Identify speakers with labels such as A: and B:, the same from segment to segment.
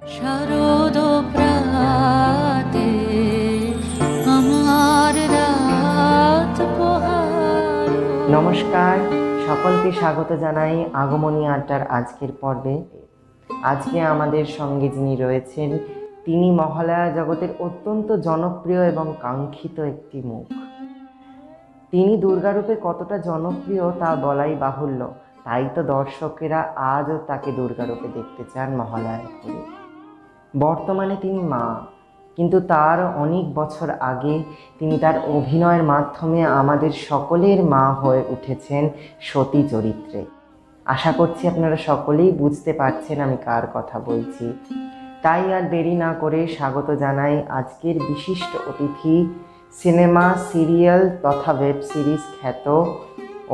A: শারদ প্রাতে আমার রাত পোহার।
B: নমস্কার, সকলকে স্বাগত জানাই আগমনী আড্ডার আজকের পর্বে। আজকে আমাদের সঙ্গে যিনি রয়েছেন তিনি মহালয়া জগতের অত্যন্ত জনপ্রিয় এবং কাঙ্ক্ষিত একটি মুখ। তিনি দুর্গারূপে কতটা জনপ্রিয় তা বলাই বাহুল্য, তাই তো দর্শকেরা আজও তাকে দুর্গারূপে দেখতে চান মহালয়ার করে। বর্তমানে তিনি মা, কিন্তু তার অনেক বছর আগে তিনি তার অভিনয়ের মাধ্যমে আমাদের সকলের মা হয়ে উঠেছেন সতী চরিত্রে। আশা করছি আপনারা সকলেই বুঝতে পারছেন আমি কার কথা বলছি। তাই আর দেরি না করে স্বাগত জানাই আজকের বিশিষ্ট অতিথি, সিনেমা, সিরিয়াল তথা ওয়েব সিরিজ খ্যাত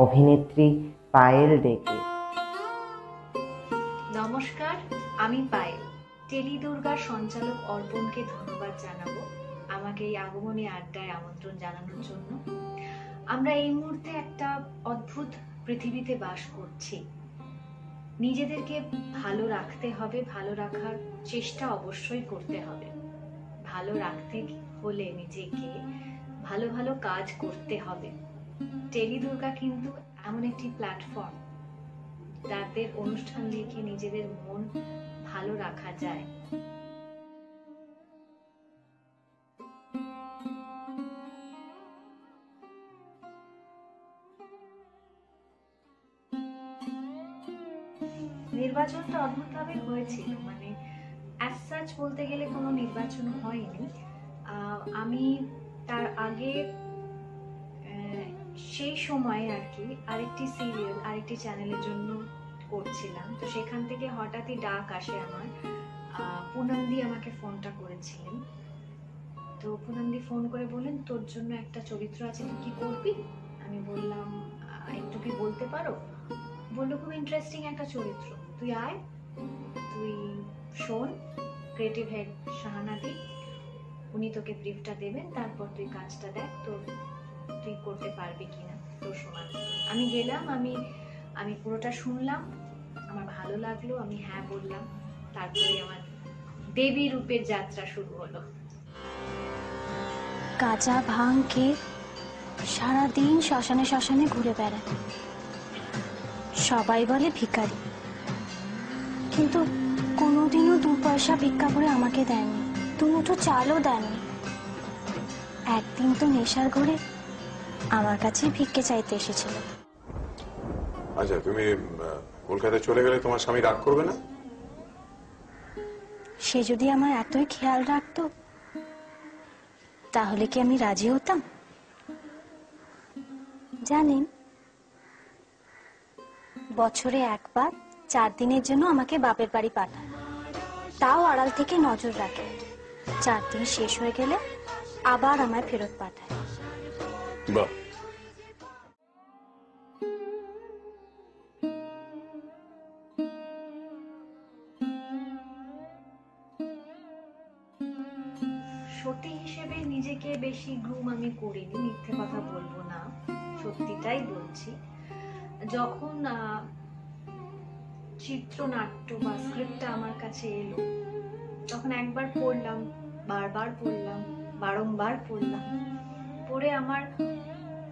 B: অভিনেত্রী পায়েল ডেকে।
C: নমস্কার, আমি পায়েল। টেলি দুর্গার সঞ্চালক অর্পণকে ধন্যবাদ জানাবো আমাকে এই আগমনী আড্ডায় আমন্ত্রণ জানানোর জন্য। আমরা এই মুহূর্তে একটা অদ্ভুত পৃথিবীতে বাস করছি। নিজেদেরকে ভালো রাখতে হবে, ভালো রাখার চেষ্টা অবশ্যই করতে হবে। ভালো রাখতে হলে নিজেকে ভালো ভালো কাজ করতে হবে। টেলি দুর্গা কিন্তু এমন একটি প্ল্যাটফর্ম যাদের অনুষ্ঠান দেখে নিজেদের মন ভালো রাখা যায়। নির্বাচনটা অদ্ভুতভাবে হয়েছিল, মানে অ্যাজ সাচ বলতে গেলে কোনো নির্বাচন হয়নি। আমি তার আগে সেই সময় আর কি আরেকটি সিরিয়াল আরেকটি চ্যানেলের জন্য করছিলাম, তো সেখান থেকে হঠাৎই ডাক আসে আমার। পুনমদি আমাকে ফোনটা করেছিলেন, তো পুনমদি ফোন করে বললেন তোর জন্য একটা চরিত্র আছে, তুই কি করবি? আমি বললাম একটু কি বলতে পারো? বললো খুব ইন্টারেস্টিং একটা চরিত্র, তুই আয়, তুই শোন, ক্রিয়েটিভ হেড শাহানাদি উনি তোকে ব্রিফটা দেবেন, তারপর তুই কাজটা দেখ তুই করতে পারবি কিনা তোর সময়। আমি গেলাম, আমি পুরোটা শুনলাম, আমার ভালো লাগলো, আমি হ্যাঁ বললাম। তারপরে আমার দেবী রূপের যাত্রা শুরু হলো।
D: কাঁচা ভাং খেয়ে সারাদিন শ্মশানে শ্মশানে ঘুরে বেড়ায়, সবাই বলে ভিখারি, কিন্তু কোনোদিনও 2 পয়সা ভিক্ষা করে আমাকে দেয়নি, দুমুঠো চালও দেয়নি। একদিন তো নেশার ঘরে আমার কাছে ভিক্ষে চাইতে এসেছিল।
E: আচ্ছা, তুমি কলকাতায় চলে গেলে তোমার স্বামী রাগ করবে না?
D: সে যদি আমার এতই খেয়াল রাখতো তাহলে কি আমি রাজি হতাম? জানেন, বছরে একবার 4 দিনের জন্য আমাকে বাপের বাড়ি পাঠায়, তাও আড়াল থেকে নজর রাখে। 4 দিন শেষ হয়ে গেলে আবার আমায় ফেরত পাঠায়।
E: বাহ,
C: সতী হিসেবে নিজেকে বেশি গ্রুম আমি করিনি, মিথ্যে কথা বলবো না, সত্যিটাই বলছি। যখন চিত্রনাট্য বা স্ক্রিপ্টটা আমার কাছে এলো, তখন একবার পড়লাম, বারবার পড়লাম, বারংবার পড়লাম, পড়ে আমার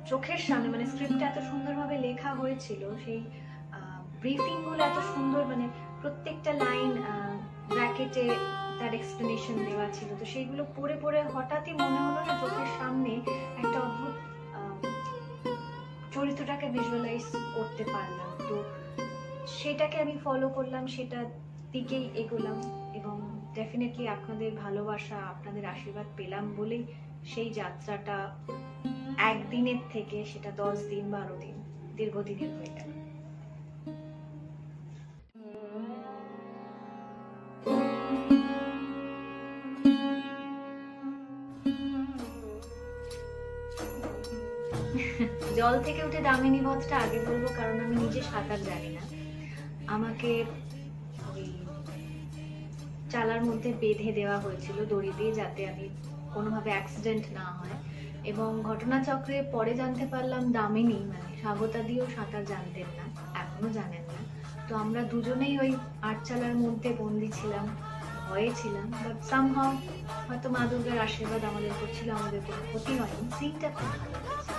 C: চোখের সামনে, মানে স্ক্রিপ্টটা এত সুন্দরভাবে লেখা হয়েছিল, সেই ব্রিফিং গুলো এত সুন্দর, মানে প্রত্যেকটা লাইন ব্র্যাকেটে তার এক্সপ্লেনেশন দেওয়া ছিল, তো সেইগুলো পড়ে পড়ে হঠাৎই মনে হলো না চোখের সামনে একটা অদ্ভুত চরিত্রটাকে ভিজুয়ালাইজ করতে পারলাম। তো সেটাকে আমি ফলো করলাম, সেটা দিকেই এগোলাম, এবং ডেফিনেটলি আপনাদের ভালোবাসা, আপনাদের আশীর্বাদ পেলাম বলেই সেই যাত্রাটা একদিনের থেকে সেটা 10 দিন 12 দিন দীর্ঘদিনের হয়ে গেল। জল থেকে উঠে দামিনী বধটা আগে বলবো, কারণ আমি নিজে সাঁতার জানি না। আমাকে ওই চালার মধ্যে বেঁধে দেওয়া হয়েছিল দড়ি দিয়ে, যাতে আমি কোনোভাবে অ্যাক্সিডেন্ট না হয়। এবং ঘটনাচক্রে পরে জানতে পারলাম দামিনী মানে স্বাগতা দিয়েও সাঁতার জানতেন না, এখনো জানেন না। তো আমরা দুজনেই ওই আটচালার মধ্যে বন্দি ছিলাম, ভয়ে ছিলাম, বাট সামহাও হয়তো মা দুর্গার আশীর্বাদ আমাদের উপর ছিল, আমাদের কোনো ক্ষতি হয়নি। সিনটা খুব ভালো হয়েছে।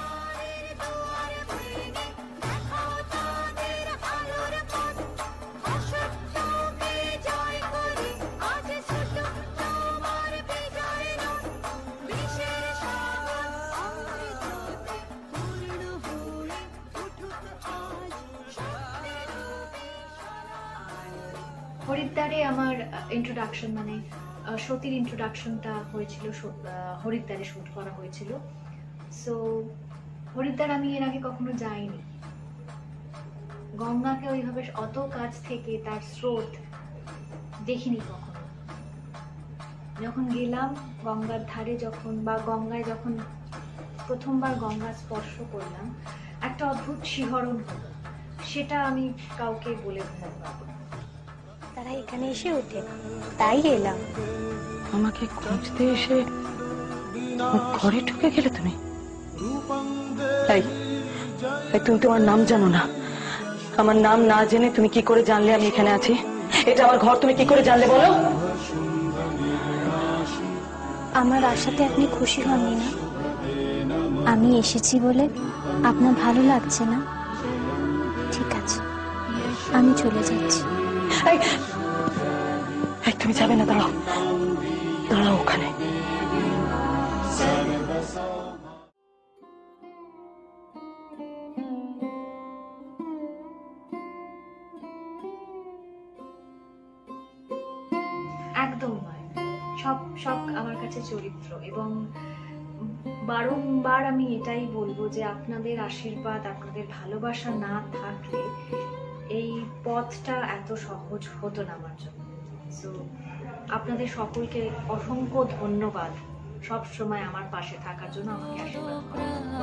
C: হরিদ্বারে আমার ইন্ট্রোডাকশন, মানে সতীর ইন্ট্রোডাকশনটা হয়েছিল, হরিদ্বারে শুট করা হয়েছিল। সো হরিদ্বার আমি এর আগে কখনো যাইনি। গঙ্গাকে ওইভাবে অত কাছ থেকে তার স্রোত দেখিনি কখনো। যখন গেলাম গঙ্গার ধারে, যখন বা গঙ্গায় যখন প্রথমবার গঙ্গা স্পর্শ করলাম, একটা অদ্ভুত শিহরণ হলো, সেটা আমি কাউকে বলে বোঝাতে পারবো না।
D: তারা এখানে এসে ওঠে, তাই এলাম।
F: আমাকে খুঁজতে এসে ঘরে ঢুকে গেলে তুমি? এই, তুমি তোমার নাম জানো না? আমার নাম না জেনে তুমি কি করে জানলে আমি এখানে আছি? এটা আমার ঘর, তুমি কি করে জানলে বলো?
D: আমার আশাতে আপনি খুশি হননি না? আমি এসেছি বলে আপনার ভালো লাগছে না? ঠিক আছে, আমি চলে যাচ্ছি।
F: তুমি যাবে না, দাঁড়াও দাঁড়াও ওখানে।
C: একদম নয়, সব আমার কাছে চরিত্র। এবং বারংবার আমি এটাই বলবো যে আপনাদের আশীর্বাদ, আপনাদের ভালোবাসা না থাকলে এই পথটা এত সহজ হতো না আমার জন্য। সো আপনাদের সকলকে অসংখ্য ধন্যবাদ সব সময় আমার পাশে থাকার জন্য, আমাকে আশীর্বাদ করার জন্য।